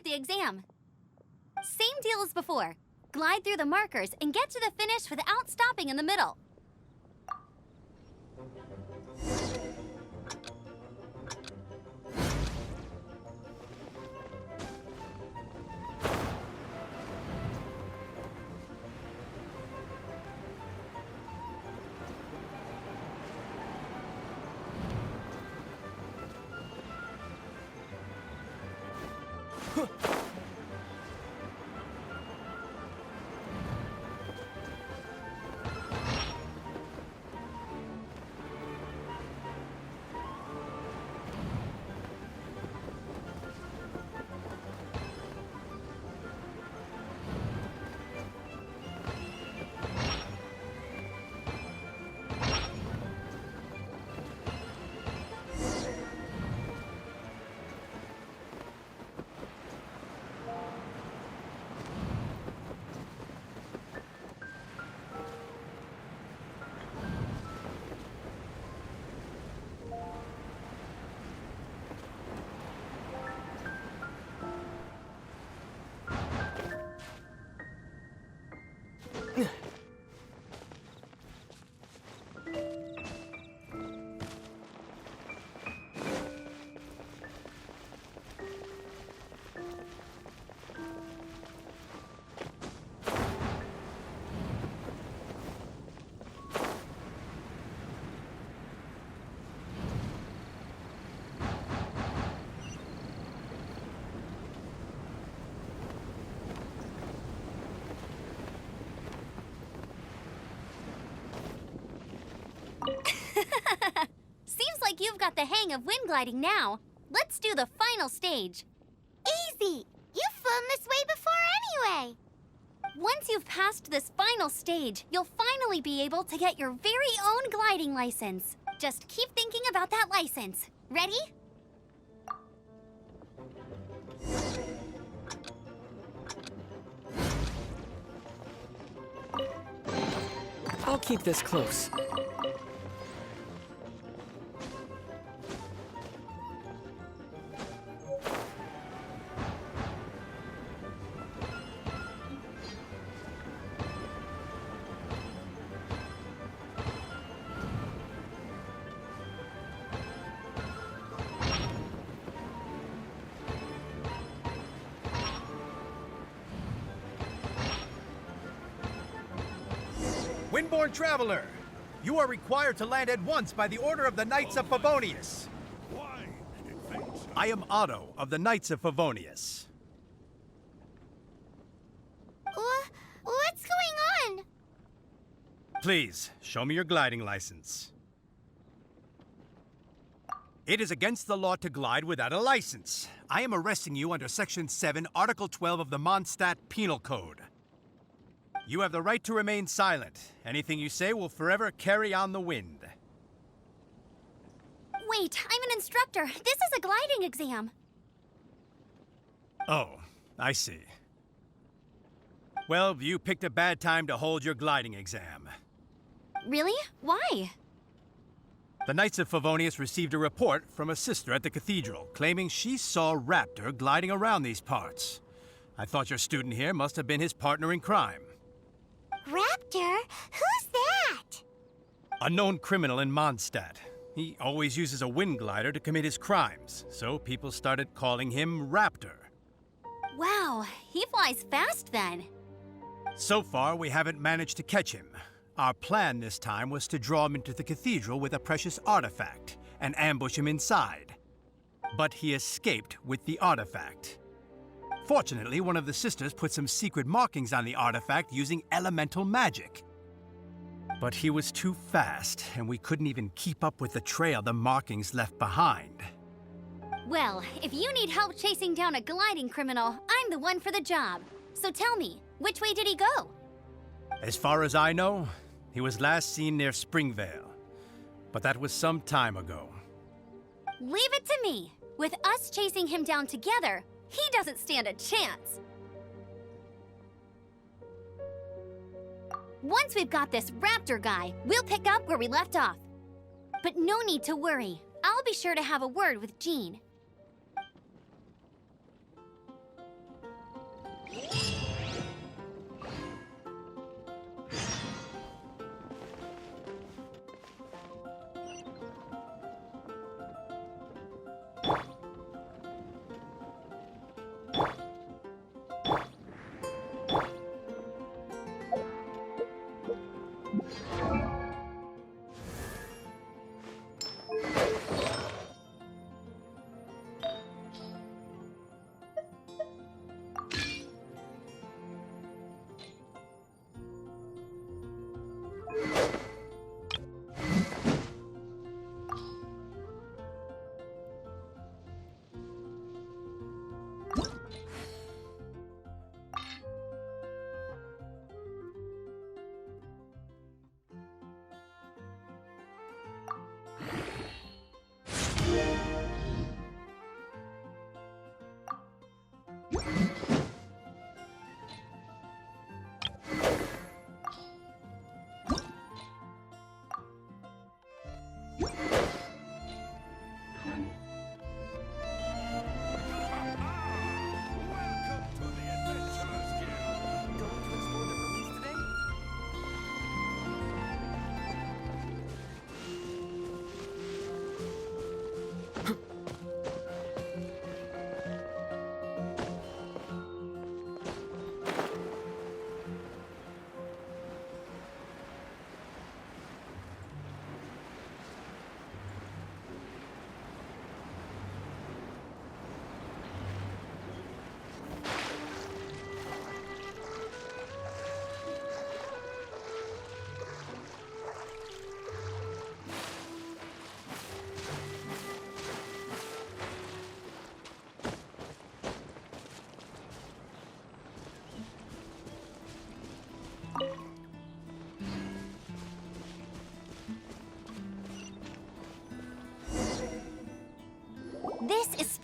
the exam. Same deal as before. Glide through the markers and get to the finish without stopping in the middle. Seems like you've got the hang of wind gliding now. Let's do the final stage. Easy! You've flown this way before anyway! Once you've passed this final stage, you'll finally be able to get your very own gliding license. Just keep thinking about that license. Ready? I'll keep this close. Windborne Traveler, you are required to land at once by the order of the Knights of Favonius. Why an adventure? I am Otto of the Knights of Favonius. What's going on? Please, show me your gliding license. It is against the law to glide without a license. I am arresting you under Section 7, Article 12 of the Mondstadt Penal Code. You have the right to remain silent. Anything you say will forever carry on the wind. Wait, I'm an instructor. This is a gliding exam. Oh, I see. Well, you picked a bad time to hold your gliding exam. Really? Why? The Knights of Favonius received a report from a sister at the cathedral claiming she saw Raptor gliding around these parts. I thought your student here must have been his partner in crime. Raptor? Who's that? A known criminal in Mondstadt. He always uses a wind glider to commit his crimes, so people started calling him Raptor. Wow, he flies fast then. So far, we haven't managed to catch him. Our plan this time was to draw him into the cathedral with a precious artifact and ambush him inside. But he escaped with the artifact. Fortunately, one of the sisters put some secret markings on the artifact using elemental magic. But he was too fast, and we couldn't even keep up with the trail the markings left behind. Well, if you need help chasing down a gliding criminal, I'm the one for the job. So tell me, which way did he go? As far as I know, he was last seen near Springvale. But that was some time ago. Leave it to me. With us chasing him down together, he doesn't stand a chance. Once we've got this Raptor guy, we'll pick up where we left off. But no need to worry. I'll be sure to have a word with Jean.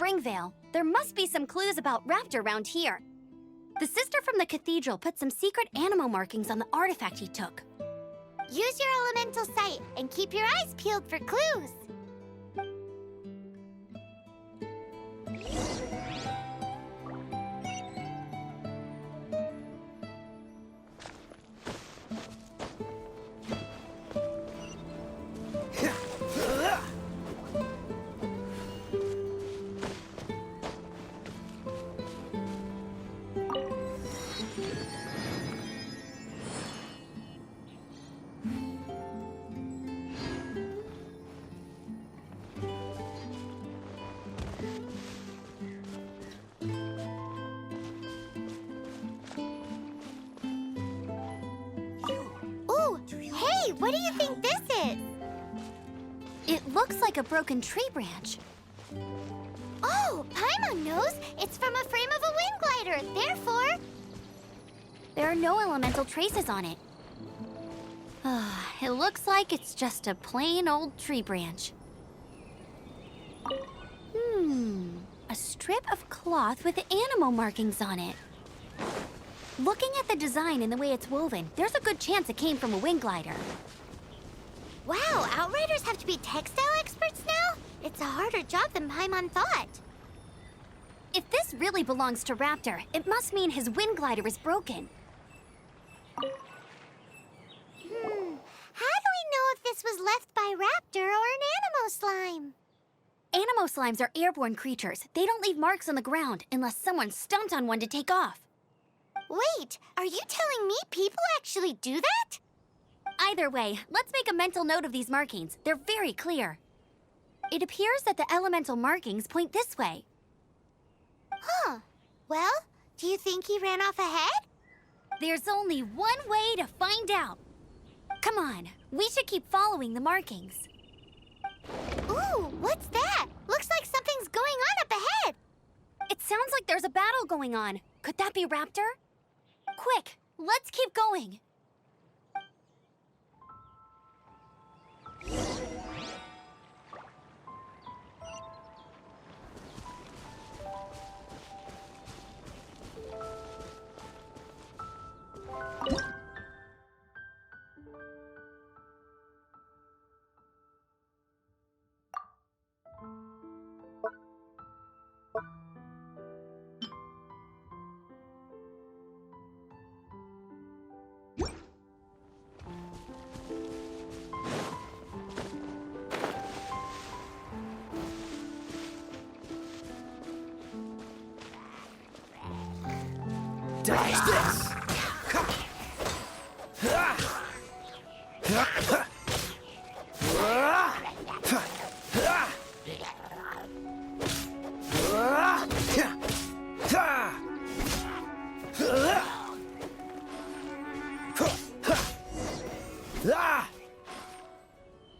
Springvale. There must be some clues about Raptor around here. The sister from the cathedral put some secret animal markings on the artifact he took. Use your elemental sight and keep your eyes peeled for clues. Ooh, hey, what do you think this is? It looks like a broken tree branch. Oh, Paimon knows. It's from a frame of a wind glider. Therefore, There are no elemental traces on it. It looks like it's just a plain old tree branch. A strip of cloth with animal markings on it. Looking at the design and the way it's woven, there's a good chance it came from a wind glider. wow, Outriders have to be textile experts now? It's a harder job than Paimon thought. If this really belongs to Raptor, it must mean his wind glider is broken. How do we know if this was left by Raptor or an animal slime? Animo slimes are airborne creatures. They don't leave marks on the ground unless someone stomped on one to take off. Wait, are you telling me people actually do that? Either way, let's make a mental note of these markings. They're very clear. It appears that the elemental markings point this way. Huh. Well, do you think he ran off ahead? There's only one way to find out. Come on, we should keep following the markings. Ooh, what's that? Looks like something's going on up ahead. It sounds like there's a battle going on. Could that be Raptor? Quick, let's keep going. Dash this!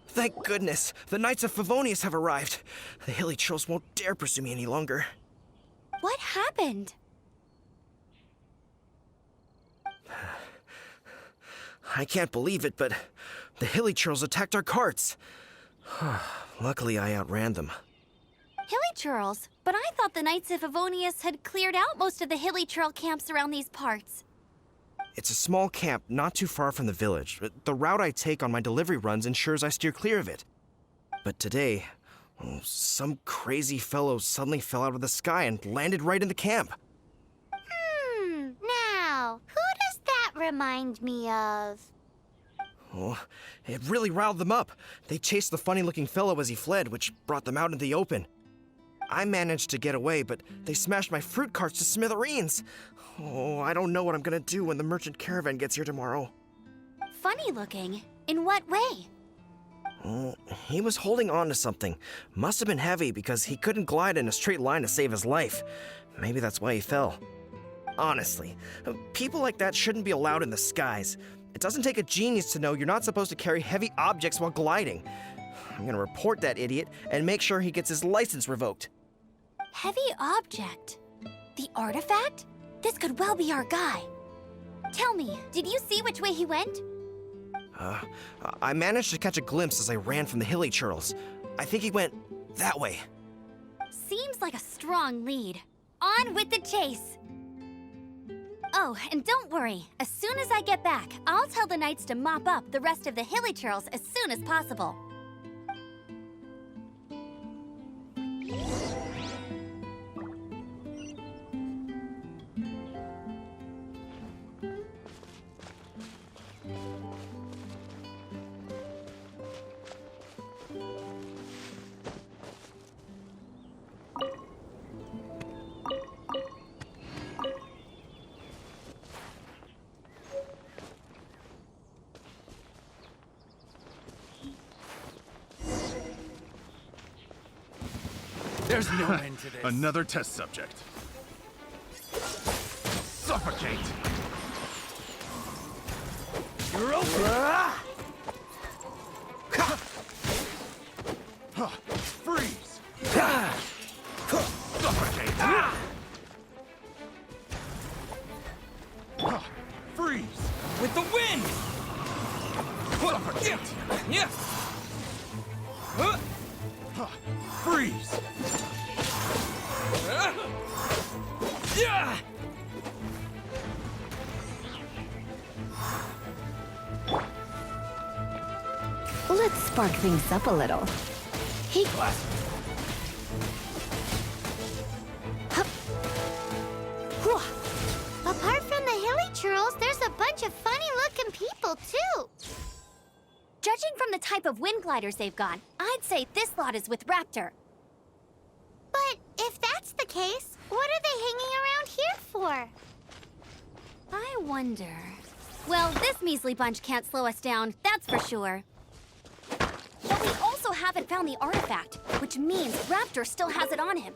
Thank goodness, the Knights of Favonius have arrived. The hilly trolls won't dare pursue me any longer. What happened? I can't believe it, but the hilly trolls attacked our carts. Luckily, I outran them. Hilly Churls? But I thought the Knights of Favonius had cleared out most of the Hilly Churl camps around these parts. It's a small camp not too far from the village. The route I take on my delivery runs ensures I steer clear of it. But today, some crazy fellow suddenly fell out of the sky and landed right in the camp. Now, who does that remind me of? Oh, it really riled them up. They chased the funny-looking fellow as he fled, which brought them out in the open. I managed to get away, but they smashed my fruit carts to smithereens. Oh, I don't know what I'm gonna do when the merchant caravan gets here tomorrow. Funny looking? In what way? Oh, he was holding on to something. Must have been heavy because he couldn't glide in a straight line to save his life. Maybe that's why he fell. Honestly, people like that shouldn't be allowed in the skies. It doesn't take a genius to know you're not supposed to carry heavy objects while gliding. I'm gonna report that idiot and make sure he gets his license revoked. Heavy object? The artifact? This could well be our guy. Tell me, did you see which way he went? I managed to catch a glimpse as I ran from the hilly churls. I think he went that way. Seems like a strong lead. On with the chase! Oh, and don't worry. As soon as I get back, I'll tell the knights to mop up the rest of the hilly churls as soon as possible. There's no end to this. Another test subject. Suffocate! You're open! Freeze! Suffocate! Freeze! With the wind! Suffocate! Yeah! Freeze! Yeah! Let's spark things up a little. Heat blast! Apart from the hilly churls, there's a bunch of funny-looking people, too. Judging from the type of wind gliders they've got, I'd say this lot is with Raptor. But if that's the case, what are they hanging around here for? I wonder... Well, this measly bunch can't slow us down, that's for sure. But we also haven't found the artifact, which means Raptor still has it on him.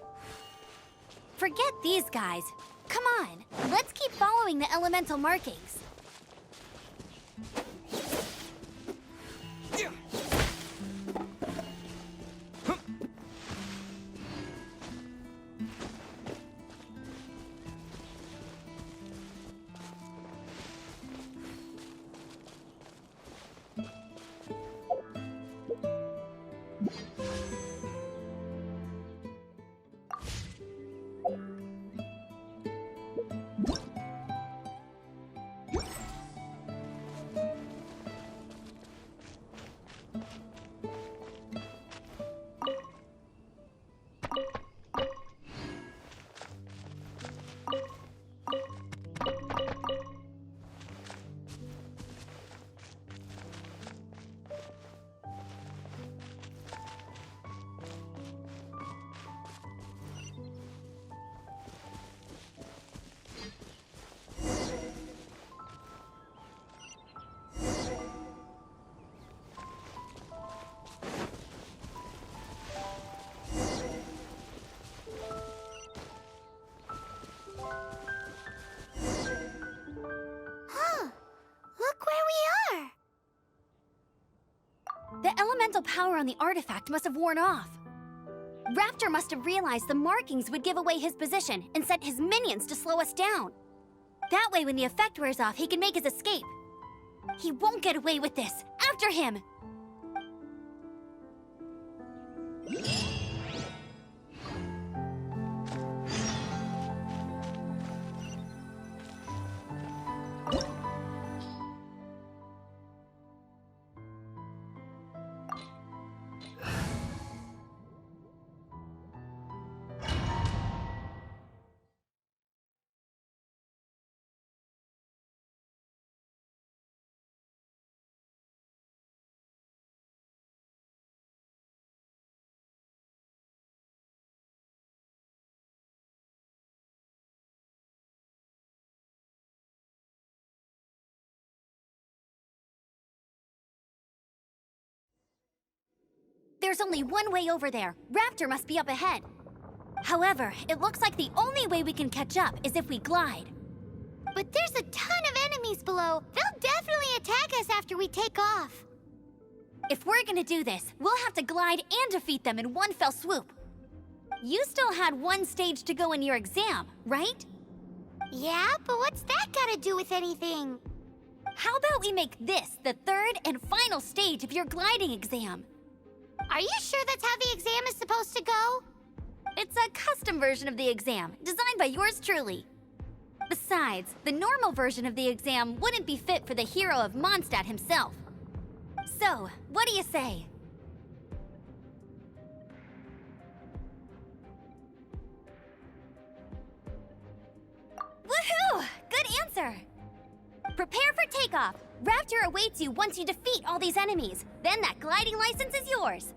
Forget these guys. Come on, let's keep following the elemental markings. Look where we are. The elemental power on the artifact must have worn off. Raptor must have realized the markings would give away his position and sent his minions to slow us down. That way, when the effect wears off, he can make his escape. He won't get away with this. After him! There's only one way over there. Raptor must be up ahead. However, it looks like the only way we can catch up is if we glide. But there's a ton of enemies below. They'll definitely attack us after we take off. If we're gonna do this, we'll have to glide and defeat them in one fell swoop. You still had one stage to go in your exam, right? Yeah, but what's that got to do with anything? How about we make this the third and final stage of your gliding exam? Are you sure that's how the exam is supposed to go? It's a custom version of the exam, designed by yours truly. Besides, the normal version of the exam wouldn't be fit for the hero of Mondstadt himself. So, what do you say? Woohoo! Good answer! Prepare for takeoff. Raptor awaits you once you defeat all these enemies. Then that gliding license is yours.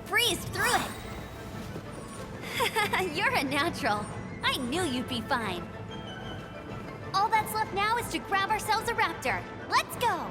Breezed through it! You're a natural. I knew you'd be fine. All that's left now is to grab ourselves a raptor. Let's go!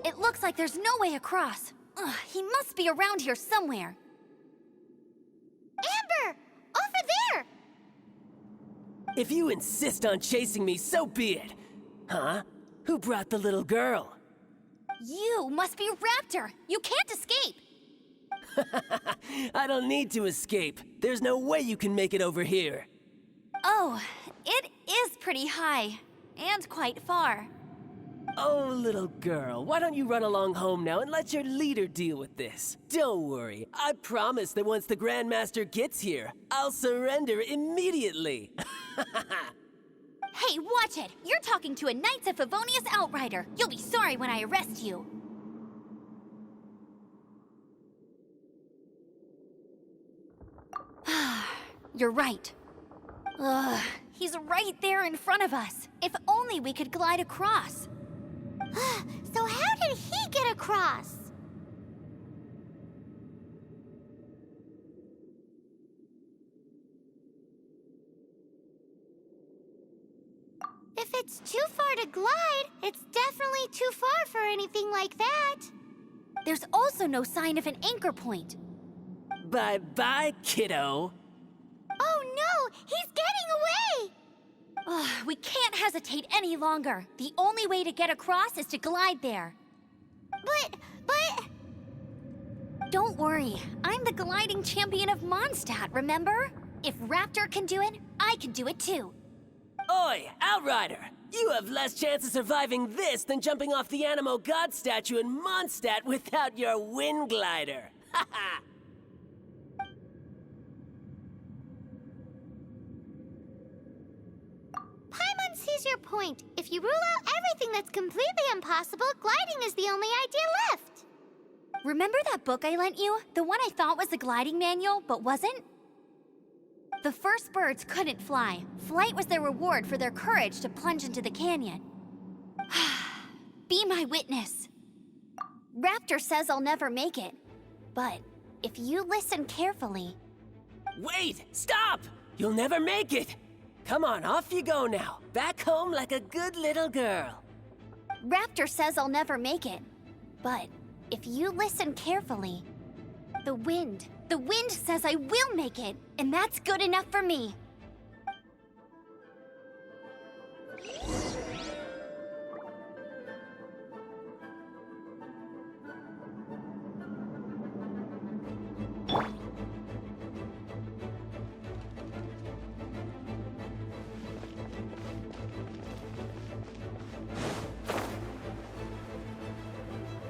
It looks like there's no way across. Ugh, he must be around here somewhere. Amber! Over there! If you insist on chasing me, so be it. Huh? Who brought the little girl? You must be Raptor. You can't escape. I don't need to escape. There's no way you can make it over here. Oh, it is pretty high. And quite far. Oh, little girl, why don't you run along home now and let your leader deal with this? Don't worry, I promise that once the Grandmaster gets here, I'll surrender immediately. Hey, watch it! You're talking to a Knights of Favonius outrider. You'll be sorry when I arrest you. You're right. Ugh, he's right there in front of us. If only we could glide across. So how did he get across? If it's too far to glide, it's definitely too far for anything like that. There's also no sign of an anchor point. Bye-bye, kiddo. Oh no, he's getting away! Ugh, we can't hesitate any longer. The only way to get across is to glide there. But... Don't worry, I'm the gliding champion of Mondstadt, remember? If Raptor can do it, I can do it too. Oi, Outrider! You have less chance of surviving this than jumping off the Animo God statue in Mondstadt without your wind glider. Haha! Paimon sees your point. If you rule out everything that's completely impossible, gliding is the only idea left. Remember that book I lent you? The one I thought was the gliding manual, but wasn't? The first birds couldn't fly. Flight was their reward for their courage to plunge into the canyon. Be my witness. Raptor says I'll never make it. But if you listen carefully... Wait! Stop! You'll never make it! Come on, off you go now. Back home like a good little girl. Raptor says I'll never make it. But if you listen carefully... The wind says I will make it, and that's good enough for me.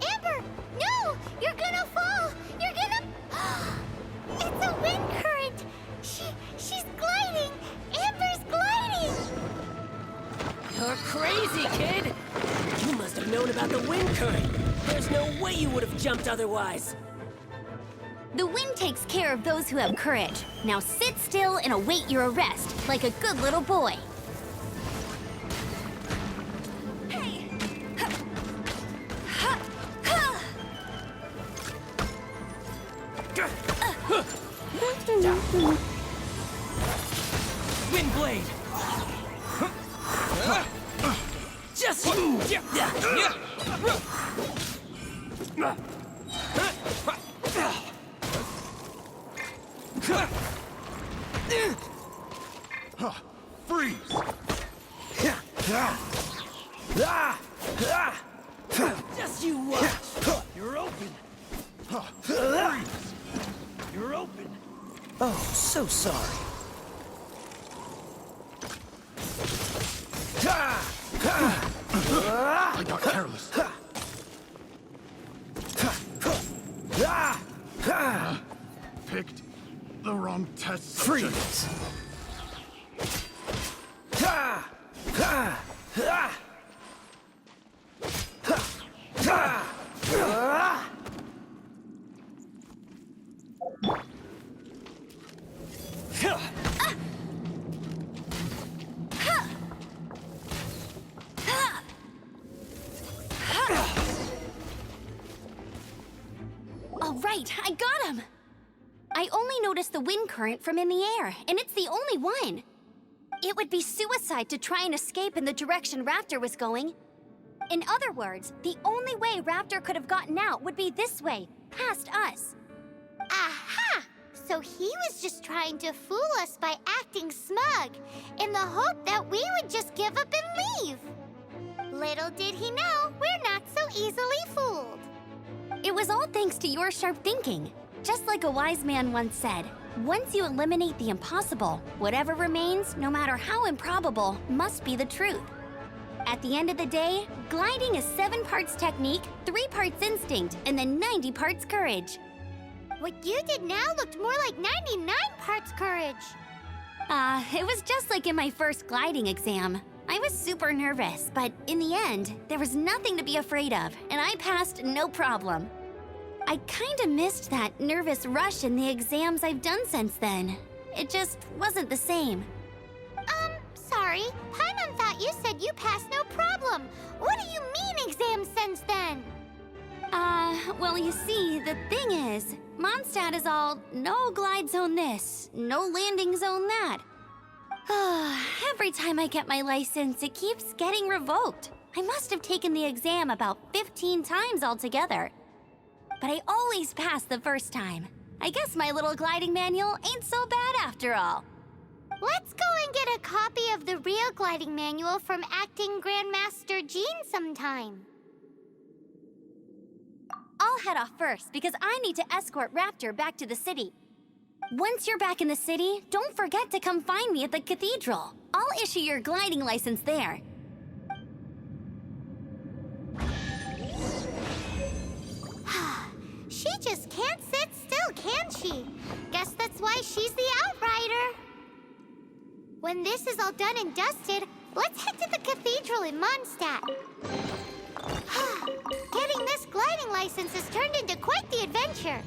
Amber! No! You're gonna fall! You're gonna... It's a wind current! She's gliding! Amber's gliding! You're crazy, kid! You must have known about the wind current. There's no way you would have jumped otherwise. The wind takes care of those who have courage. Now sit still and await your arrest, like a good little boy. Hey! blade. Just you. Freeze! Just you watch. You're open! Freeze! You're open! Oh, so sorry. I got careless. Picked the wrong test subject. Freeze! All right, I got him! I only noticed the wind current from in the air, and it's the only one. It would be suicide to try and escape in the direction Raptor was going. In other words, the only way Raptor could have gotten out would be this way, past us. Aha! So he was just trying to fool us by acting smug, in the hope that we would just give up and leave. Little did he know, we're not so easily fooled. It was all thanks to your sharp thinking. Just like a wise man once said, once you eliminate the impossible, whatever remains, no matter how improbable, must be the truth. At the end of the day, gliding is 7 parts technique, 3 parts instinct, and then 90 parts courage. What you did now looked more like 99 parts courage. It was just like in my first gliding exam. I was super nervous, but in the end, there was nothing to be afraid of, and I passed no problem. I kinda missed that nervous rush in the exams I've done since then. It just wasn't the same. Sorry. Paimon thought you said you passed no problem. What do you mean exam since then? Well, you see, the thing is, Mondstadt is all no glide zone this, no landing zone that. Every time I get my license, it keeps getting revoked. I must have taken the exam about 15 times altogether. But I always pass the first time. I guess my little gliding manual ain't so bad after all. Let's go and get a copy of the real gliding manual from Acting Grandmaster Jean sometime. I'll head off first because I need to escort Raptor back to the city. Once you're back in the city, don't forget to come find me at the cathedral. I'll issue your gliding license there. She just can't sit still, can she? Guess that's why she's the Outrider. When this is all done and dusted, let's head to the cathedral in Mondstadt. Getting this gliding license has turned into quite the adventure.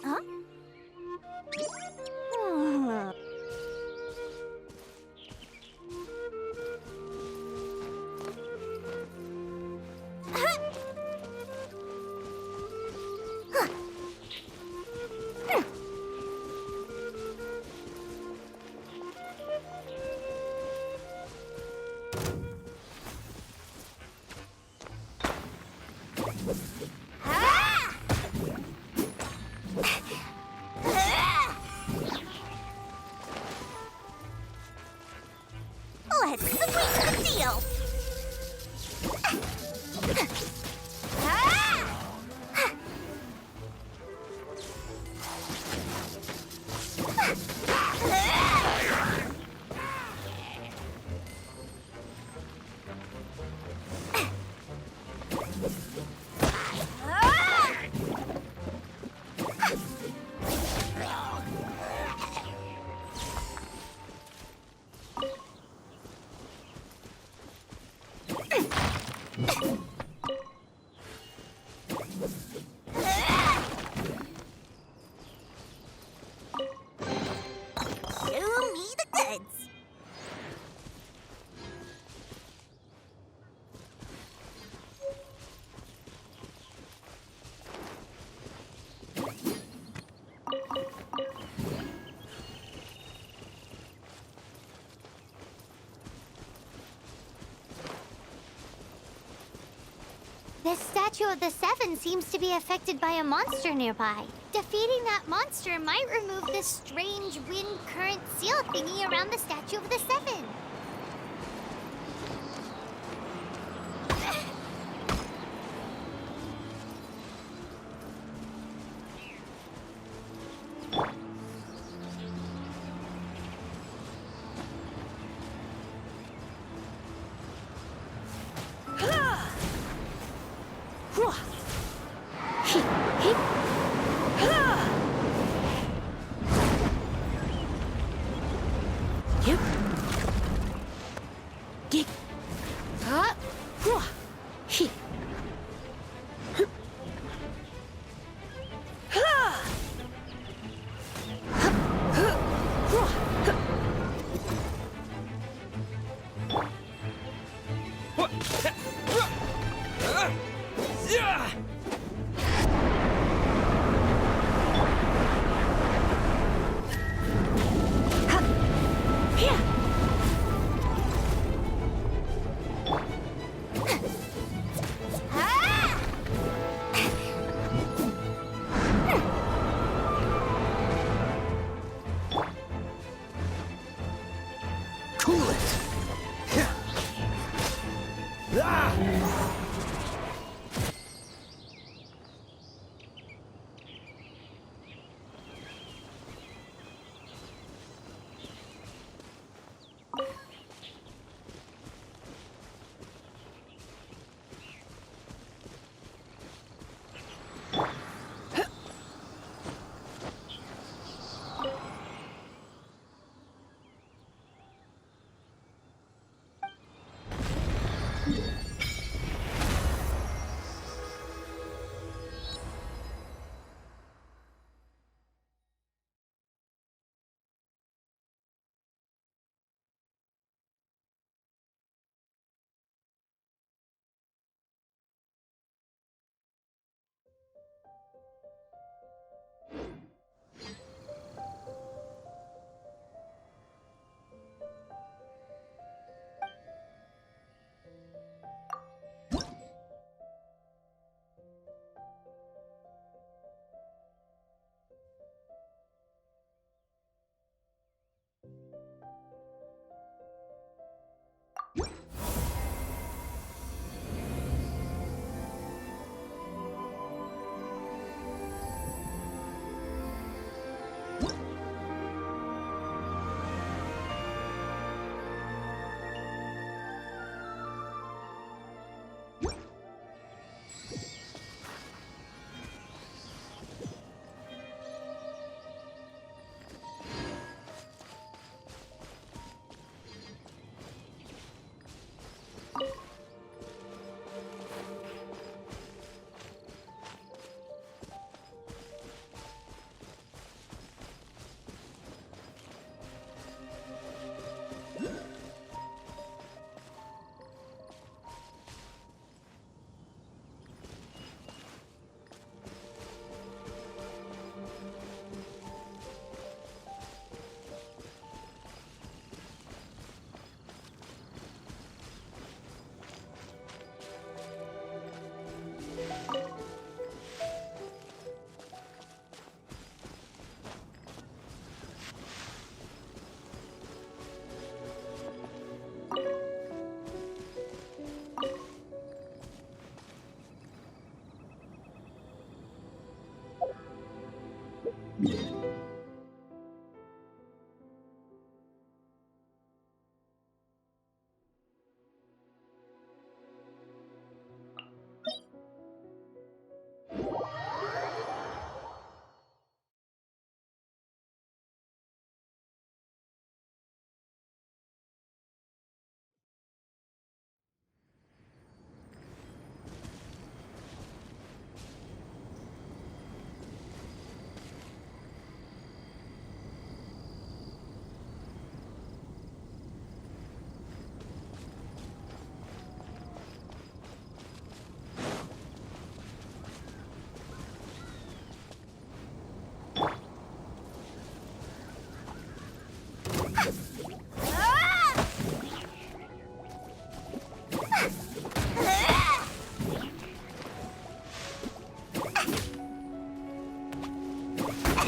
Huh? Show me the goods. This statue of the Seven seems to be affected by a monster nearby. Defeating that monster might remove this strange wind current seal thingy around the statue of the Seven. Yeah! Cool it!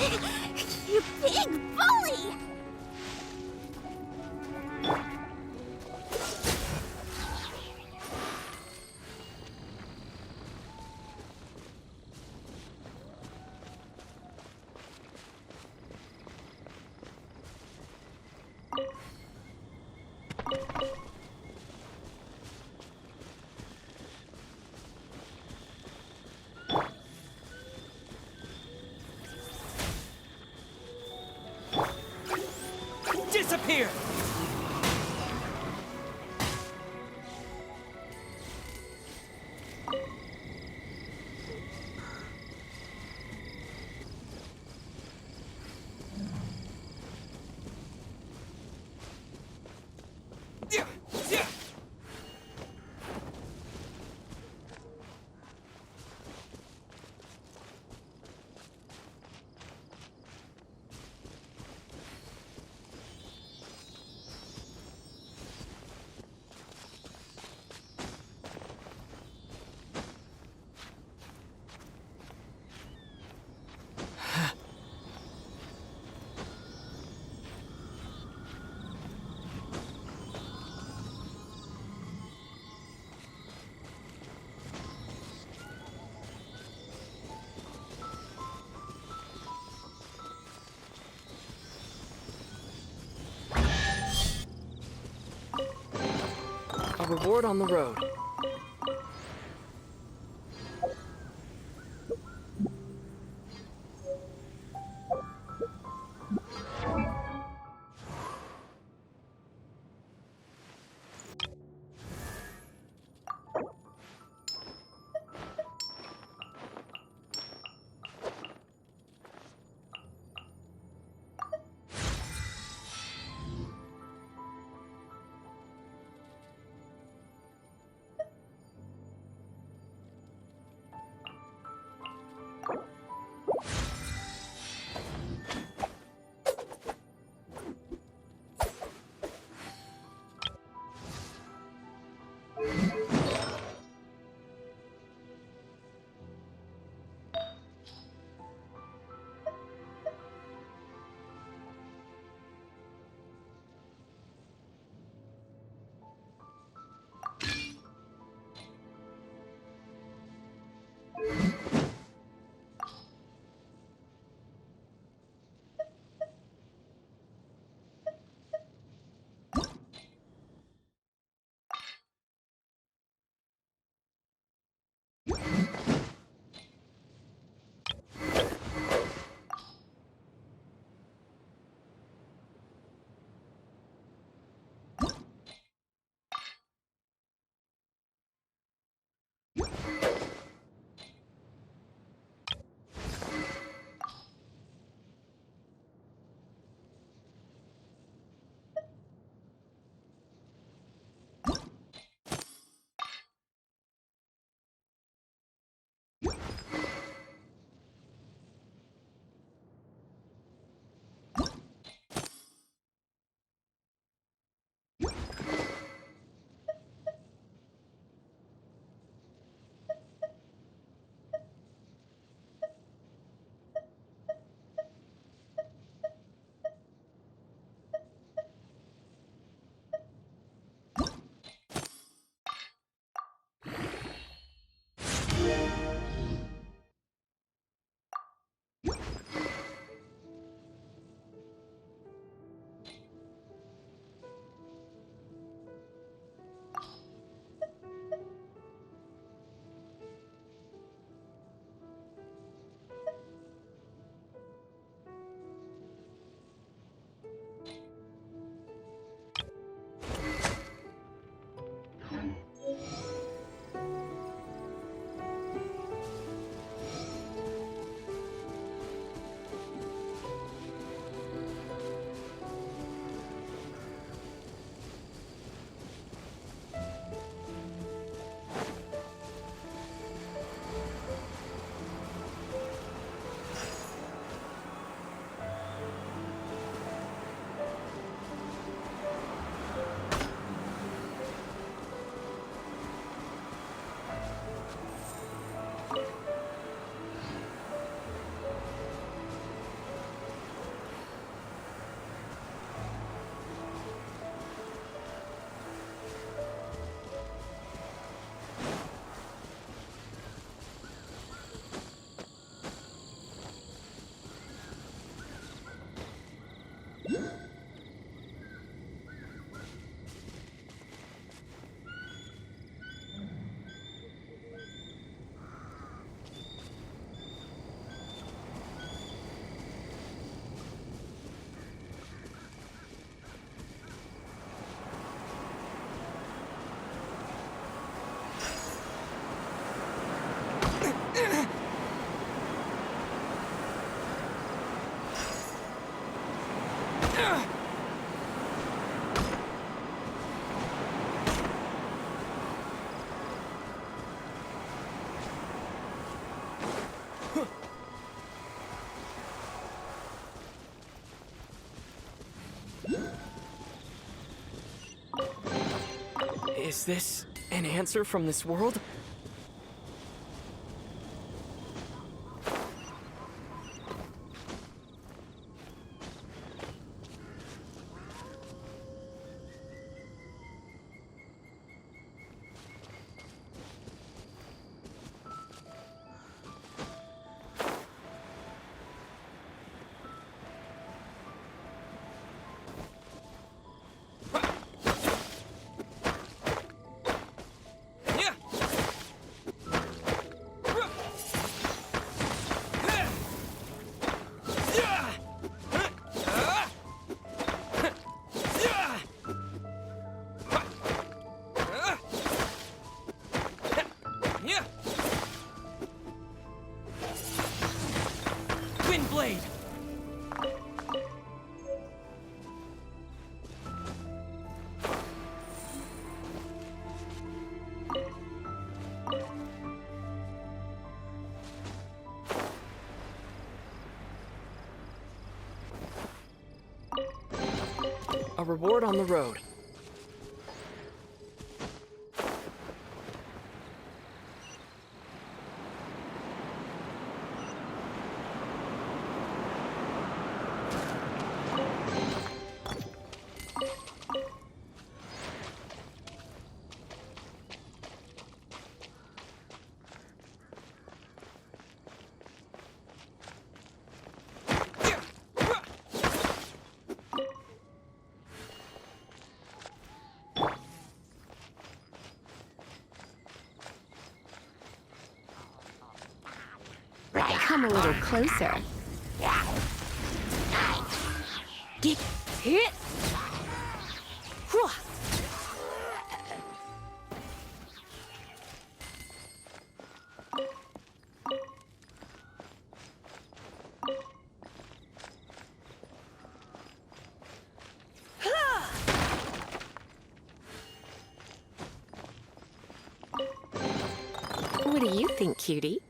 You big bully! Disappear! Yeah, yeah. A reward on the road. Is this an answer from this world? Wind blade. A reward on the road. Come a little closer. Get hit! What do you think, cutie?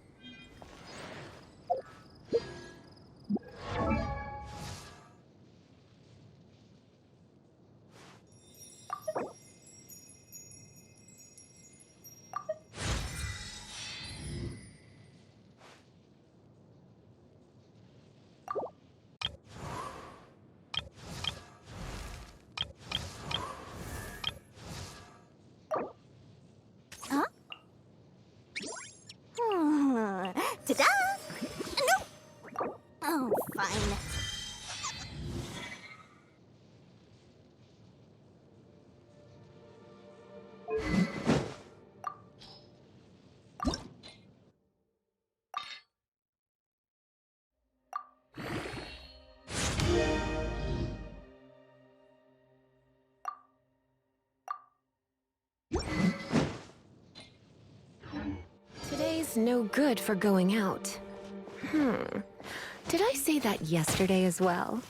Ta-da! No! Oh, fine. Today's no good for going out. Did I say that yesterday as well?